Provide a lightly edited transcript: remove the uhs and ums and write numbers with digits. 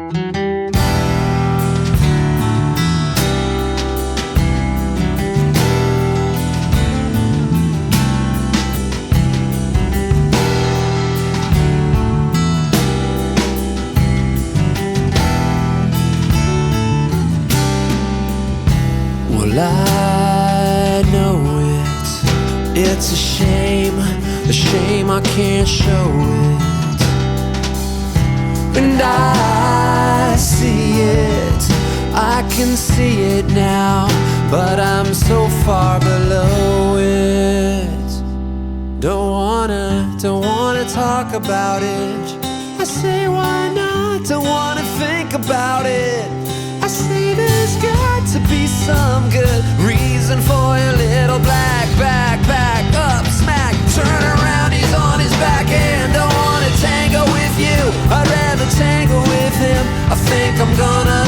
Well, I know it's a shame I can't show it. And I see it, I can see it now, but I'm so far below it. Don't wanna talk about it. I say why not, don't wanna think about it. I say there's got to be some good reason for your little black backpack up smack. Turn around, he's on his back and don't wanna tango with you. I'd rather tango with him. I think I'm gonna